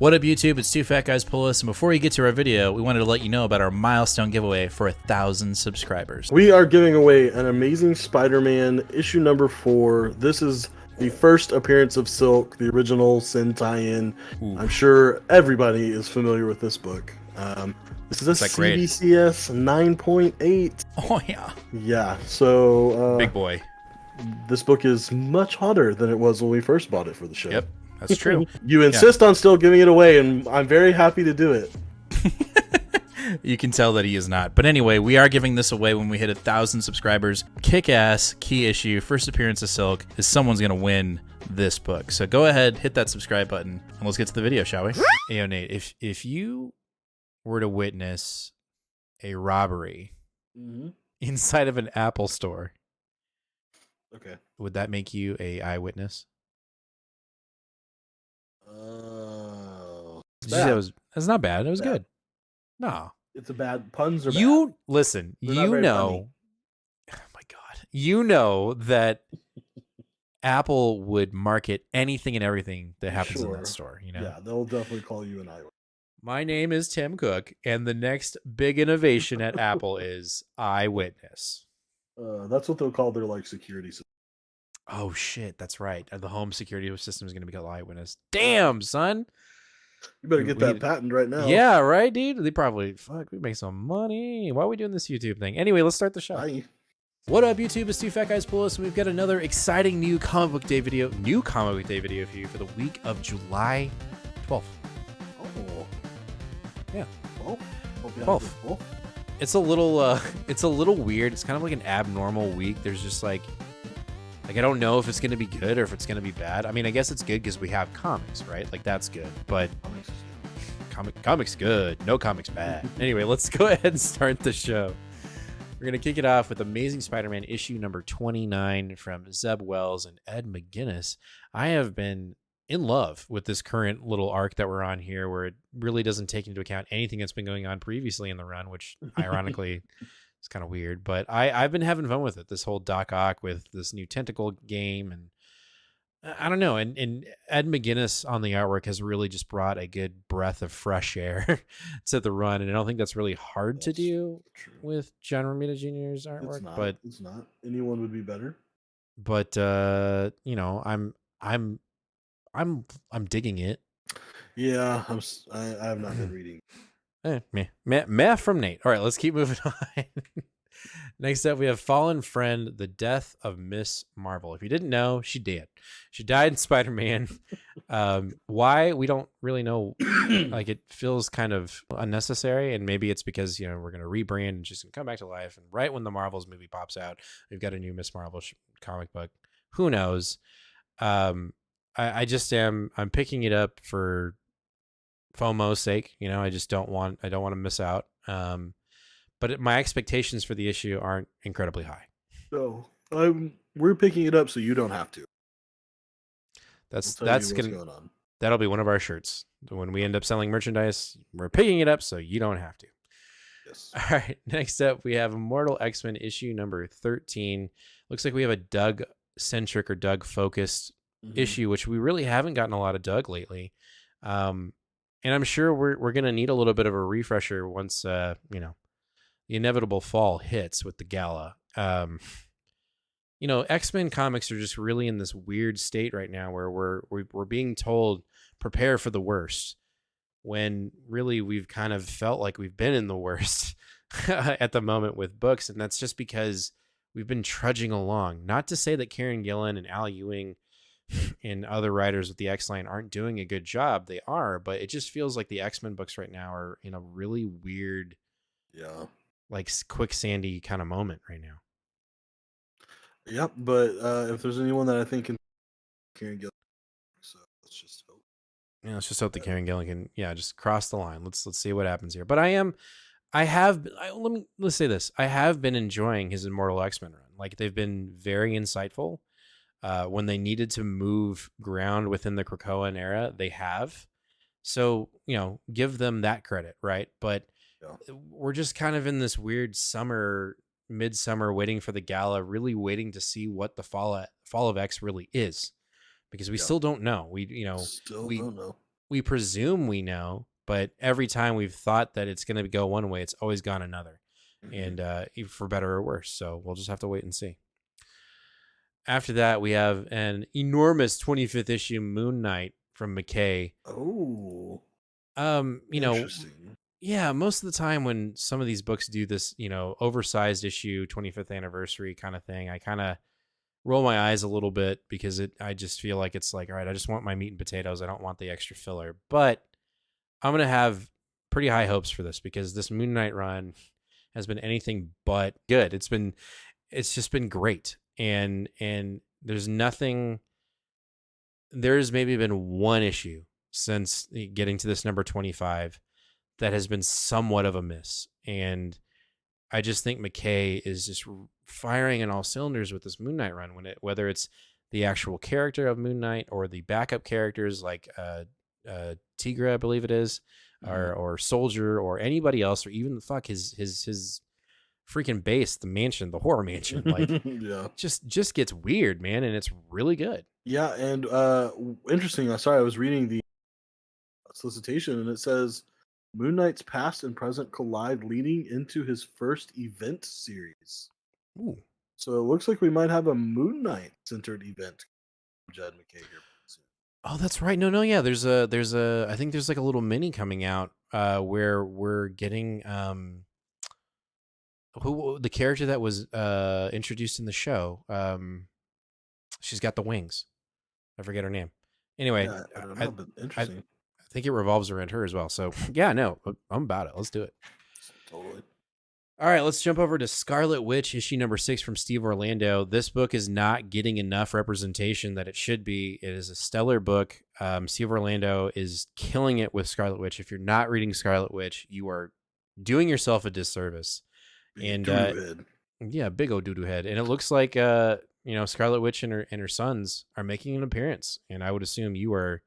What up, YouTube? It's Two Fat Guys Pull Us, and before we get to our video, we wanted to let you know about our milestone giveaway for 1,000 subscribers. We are giving away an Amazing Spider-Man issue number 4. This is the first appearance of Silk, the original Sin tie-in. I'm sure everybody is familiar with this book. This is a CBCS 9.8. Oh, yeah. Yeah, so... Big boy. This book is much hotter than it was when we first bought it for the show. Yep, that's true. You insist on still giving it away, and I'm very happy to do it. You can tell that he is not. But anyway, we are giving this away when we hit 1,000 subscribers. Kick-ass, key issue, first appearance of Silk, is someone's going to win this book. So go ahead, hit that subscribe button, and let's get to the video, shall we? Hey, yo, Nate, if you were to witness a robbery inside of an Apple store, okay, would that make you a eyewitness? That's not bad. It was good. No. It's a bad puns are bad. Listen, you know. Oh my God. You know that Apple would market anything and everything that happens in that store, you know? Yeah, they'll definitely call you an eyewitness. My name is Tim Cook, and the next big innovation at Apple is eyewitness. That's what they'll call their security system. Oh shit, that's right. The home security system is going to be called eyewitness. Damn, son. You better get that patent right now. Yeah, right, dude. They probably we make some money. Why are we doing this YouTube thing? Anyway, let's start the show. Bye. What up, YouTube? It's Two Fat Guys Pull Us, and we've got another exciting new comic book day video for you for the week of July 12th. Oh. Yeah. 12th. It's a little weird. It's kind of like an abnormal week. There's just like I don't know if it's going to be good or if it's going to be bad. I mean, I guess it's good because we have comics, right? Like, that's good. But comics good. No comics bad. Anyway, let's go ahead and start the show. We're going to kick it off with Amazing Spider-Man issue number 29 from Zeb Wells and Ed McGuinness. I have been in love with this current little arc that we're on here where it really doesn't take into account anything that's been going on previously in the run, which ironically... It's kind of weird, but I've been having fun with it. This whole Doc Ock with this new tentacle game, and I don't know. And Ed McGuinness on the artwork has really just brought a good breath of fresh air to the run, and I don't think that's really hard to do with John Romita Jr.'s artwork. But it's not. Anyone would be better. But you know, I'm digging it. Yeah, I have not been reading. Meh from Nate. All right, let's keep moving on. Next up, we have Fallen Friend, The Death of Ms.Marvel. If you didn't know, she did. She died in Spider-Man. Why? We don't really know. Like, it feels kind of unnecessary, and maybe it's because, you know, we're going to rebrand and she's going to come back to life. And right when the Marvels movie pops out, we've got a new Ms.Marvel comic book. Who knows? I'm picking it up for FOMO's sake, you know. I don't want to miss out. But my expectations for the issue aren't incredibly high. So we're picking it up so you don't have to. That'll be one of our shirts when we end up selling merchandise. We're picking it up so you don't have to. Yes. All right. Next up, we have Immortal X-Men issue number 13. Looks like we have a Doug centric or Doug focused issue, which we really haven't gotten a lot of Doug lately. And I'm sure we're going to need a little bit of a refresher once, you know, the inevitable fall hits with the gala. You know, X-Men comics are just really in this weird state right now where we're being told prepare for the worst, when really we've kind of felt like we've been in the worst at the moment with books, and that's just because we've been trudging along. Not to say that Kieran Gillen and Al Ewing and other writers with the X-Line aren't doing a good job. They are, but it just feels like the X-Men books right now are in a really weird, like quicksandy kind of moment right now. Yep, but if there's anyone that I think can, Kieran Gillen, so let's just hope. Yeah, let's just hope that Kieran Gillen can, just cross the line. Let's see what happens here. But let's say this. I have been enjoying his Immortal X-Men run. Like, they've been very insightful. When they needed to move ground within the Krakoan era, they have. So, you know, give them that credit, right? But we're just kind of in this weird midsummer waiting for the gala, really waiting to see what the fall of X really is. Because we still don't know. We don't know. we presume we know, but every time we've thought that it's going to go one way, it's always gone another, and for better or worse. So we'll just have to wait and see. After that, we have an enormous 25th issue Moon Knight from McKay. Oh, You know, interesting. yeah, most of the time when some of these books do this, oversized issue 25th anniversary kind of thing, I kind of roll my eyes a little bit because I just feel like it's like, all right, I just want my meat and potatoes. I don't want the extra filler. But I'm going to have pretty high hopes for this because this Moon Knight run has been anything but good. It's just been great. And there's maybe been one issue since getting to this number 25 that has been somewhat of a miss. And I just think McKay is just firing on all cylinders with this Moon Knight run. Whether it's the actual character of Moon Knight or the backup characters like Tigra, I believe it is, or Soldier, or anybody else, or even his freaking base, the mansion, the horror mansion, like Yeah. just gets weird, man, and it's really good. Yeah, and interesting. Sorry, I was reading the solicitation, and it says Moon Knight's past and present collide, leading into his first event series. Ooh. So it looks like we might have a Moon Knight centered event from Jed McKay here soon. Oh, that's right. No, yeah. There's a. I think there's like a little mini coming out where we're getting who the character that was introduced in the show. She's got the wings. I forget her name. Anyway, Yeah, I don't know, but I interesting. think it revolves around her as well. So yeah, no, I'm about it. Let's do it. Totally. All right, let's jump over to Scarlet Witch, issue number 6 from Steve Orlando. This book is not getting enough representation that it should be. It is a stellar book. Steve Orlando is killing it with Scarlet Witch. If you're not reading Scarlet Witch, you are doing yourself a disservice. Big And doo-doo head. yeah, big old doo-doo head. And it looks like Scarlet Witch and her sons are making an appearance. And I would assume you are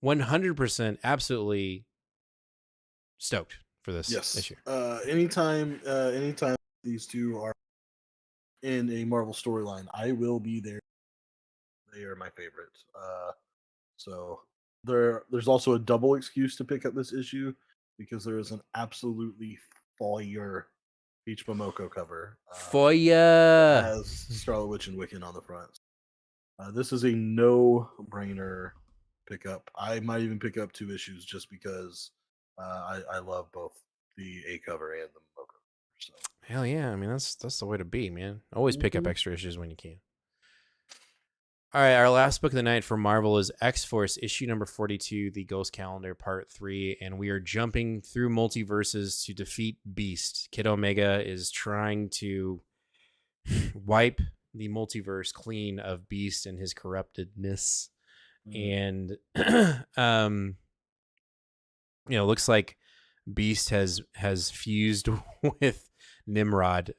100% absolutely stoked for this Yes. issue. Anytime these two are in a Marvel storyline, I will be there. They are my favorite. So there's also a double excuse to pick up this issue because there is an absolutely fire Peach Momoko cover. For ya. That has Scarlet Witch and Wiccan on the front. This is a no-brainer pickup. I might even pick up 2 issues just because I love both the A cover and the Momoko cover. So. Hell yeah. I mean, that's the way to be, man. Always pick up extra issues when you can. All right, our last book of the night for Marvel is X-Force, issue number 42, The Ghost Calendar, Part 3, and we are jumping through multiverses to defeat Beast. Kid Omega is trying to wipe the multiverse clean of Beast and his corruptedness. And, looks like Beast has fused with Nimrod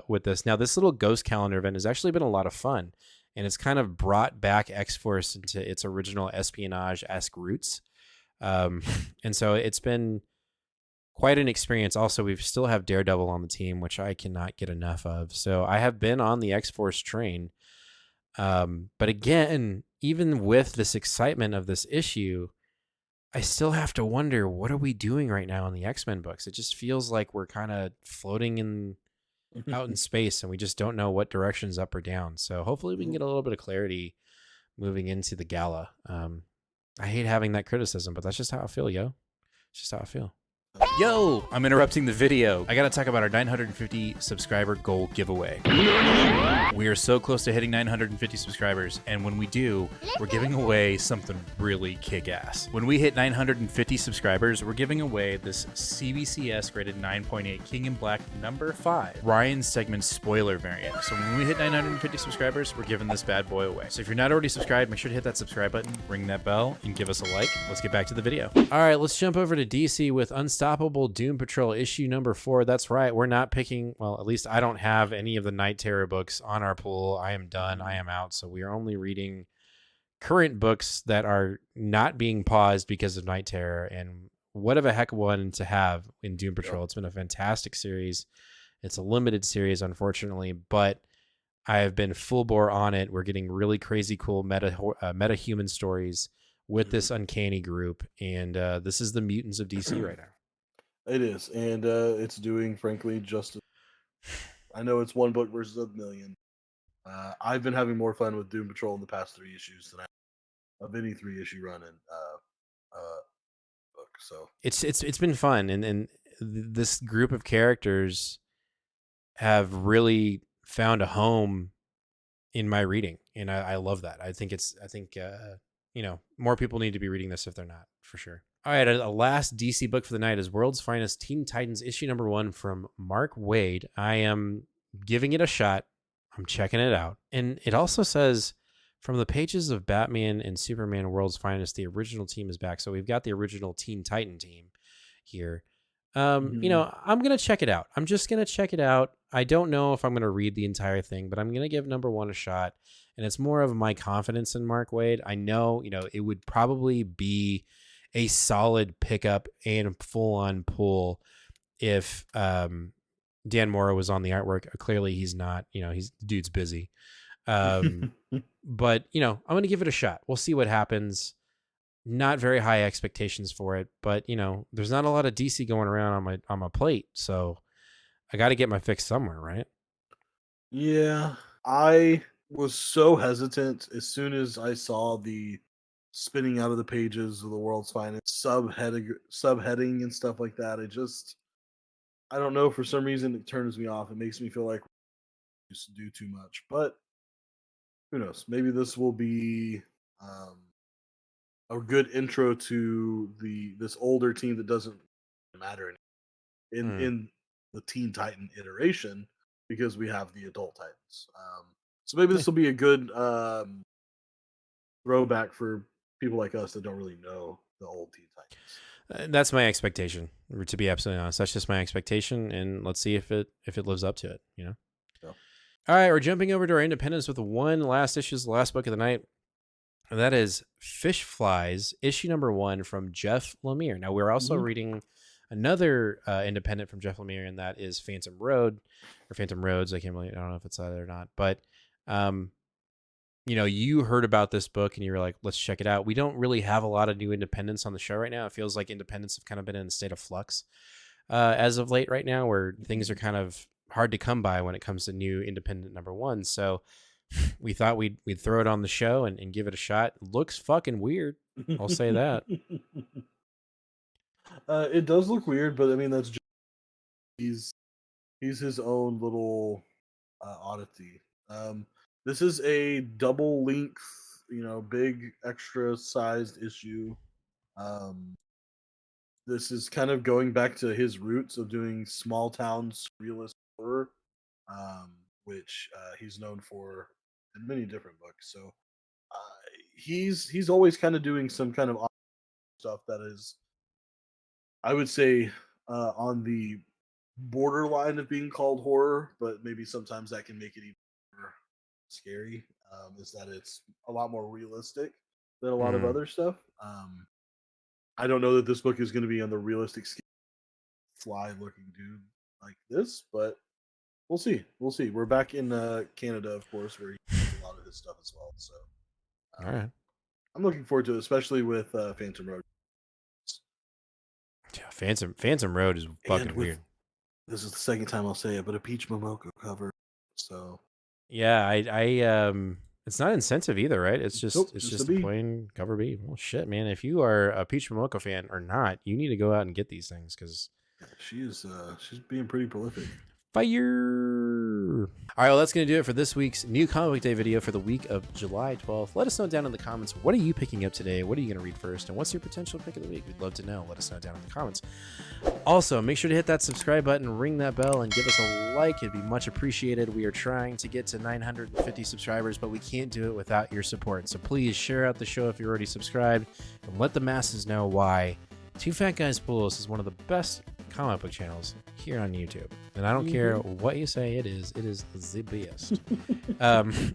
with this. Now, this little Ghost Calendar event has actually been a lot of fun. And it's kind of brought back X-Force into its original espionage-esque roots. And so it's been quite an experience. Also, we still have Daredevil on the team, which I cannot get enough of. So I have been on the X-Force train. But again, even with this excitement of this issue, I still have to wonder, what are we doing right now in the X-Men books? It just feels like we're kind of floating out in space and we just don't know what direction's up or down. So hopefully we can get a little bit of clarity moving into the gala. I hate having that criticism, but that's just how I feel, yo. It's just how I feel. Yo, I'm interrupting the video. I gotta talk about our 950 subscriber goal giveaway. We are so close to hitting 950 subscribers, and when we do, we're giving away something really kick-ass. When we hit 950 subscribers, we're giving away this CBCS graded 9.8 King in Black number 5 Ryan's segment spoiler variant. So when we hit 950 subscribers, we're giving this bad boy away. So if you're not already subscribed, make sure to hit that subscribe button, ring that bell, and give us a like. Let's get back to the video. All right, let's jump over to DC with Unstoppable Doom Patrol issue number 4. That's right, we're not picking, well, at least I don't have any of the Night Terror books on our pool. I am done. I am out. So we are only reading current books that are not being paused because of Night Terror. And what of a heck of one to have in Doom Patrol. It's been a fantastic series. It's a limited series, unfortunately, but I have been full bore on it. We're getting really crazy cool meta human stories with this uncanny group, and this is the mutants of DC right now. It is, and it's doing, frankly, justice. I know it's one book versus a million. I've been having more fun with Doom Patrol in the past 3 issues than I have of any 3 issue run in book. So It's been fun, and this group of characters have really found a home in my reading, and I love that. I think more people need to be reading this if they're not, for sure. All right, a last DC book for the night is World's Finest Teen Titans issue number 1 from Mark Waid. I am giving it a shot. I'm checking it out, and it also says from the pages of Batman and Superman World's Finest, the original team is back. So we've got the original Teen Titan team here. I'm gonna check it out. I'm just gonna check it out. I don't know if I'm gonna read the entire thing, but I'm gonna give number 1 a shot. And it's more of my confidence in Mark Waid. I know, it would probably be a solid pickup and full-on pull if Dan Mora was on the artwork. Clearly, he's not. The dude's busy. But I'm gonna give it a shot. We'll see what happens. Not very high expectations for it, but there's not a lot of DC going around on my plate, so I got to get my fix somewhere, right? Yeah, I was so hesitant as soon as I saw the spinning out of the pages of the World's Finest subheading and stuff like that. I don't know, for some reason it turns me off. It makes me feel like we just do too much, but who knows? Maybe this will be a good intro to this older team that doesn't matter in the Teen Titan iteration, because we have the adult Titans. So maybe this will be a good throwback for people like us that don't really know the old Teen Titans. That's my expectation, to be absolutely honest. That's just my expectation, and let's see if it lives up to it. Yeah. All right, we're jumping over to our independence with one last issue, the last book of the night. And that is Fish Flies, issue number 1 from Jeff Lemire. Now, we're also reading another independent from Jeff Lemire, and that is Phantom Road, or Phantom Roads. I don't know if it's that or not. But, you heard about this book, and you were like, let's check it out. We don't really have a lot of new independents on the show right now. It feels like independents have kind of been in a state of flux as of late right now, where things are kind of hard to come by when it comes to new independent number 1. So we thought we'd throw it on the show and give it a shot. Looks fucking weird. I'll say that. It does look weird, but I mean, that's just, he's his own little oddity. This is a double length, big extra sized issue. This is kind of going back to his roots of doing small town surrealist horror, which he's known for in many different books. So he's always kind of doing some kind of stuff that is, I would say, on the borderline of being called horror, but maybe sometimes that can make it even more scary. Is that it's a lot more realistic than a lot of other stuff. I don't know that this book is going to be on the realistic scale, fly-looking dude like this, but we'll see. We'll see. We're back in Canada, of course, where he does a lot of his stuff as well. So, all right, I'm looking forward to it, especially with Phantom Road. Yeah, Phantom Road is fucking weird. This is the second time I'll say it, but a Peach Momoko cover. So, yeah, I it's not incentive either, right? It's just a plain cover B. Well, shit, man. If you are a Peach Momoko fan or not, you need to go out and get these things, because she's being pretty prolific. Fire! All right, well, that's going to do it for this week's new Comic Book Day video for the week of July 12th. Let us know down in the comments, what are you picking up today? What are you going to read first? And what's your potential pick of the week? We'd love to know. Let us know down in the comments. Also, make sure to hit that subscribe button, ring that bell, and give us a like. It'd be much appreciated. We are trying to get to 950 subscribers, but we can't do it without your support. So please share out the show if you're already subscribed, and let the masses know why Two Fat Guys Pools is one of the best comic book channels here on YouTube. And I don't care what you say, it is the best.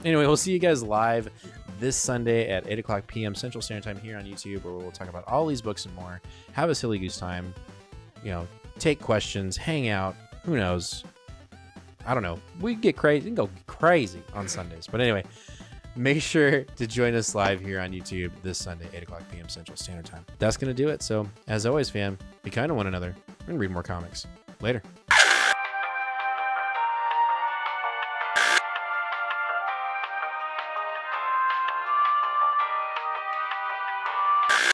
Anyway, we'll see you guys live this Sunday at 8 o'clock p.m. Central Standard Time here on YouTube, where we'll talk about all these books and more. Have a silly goose time. Take questions, hang out. Who knows? I don't know. We can get crazy. We can go crazy on Sundays. But anyway, make sure to join us live here on YouTube this Sunday, 8 o'clock p.m. Central Standard Time. That's going to do it. So, as always, fam, be kind to one another and read more comics. Later.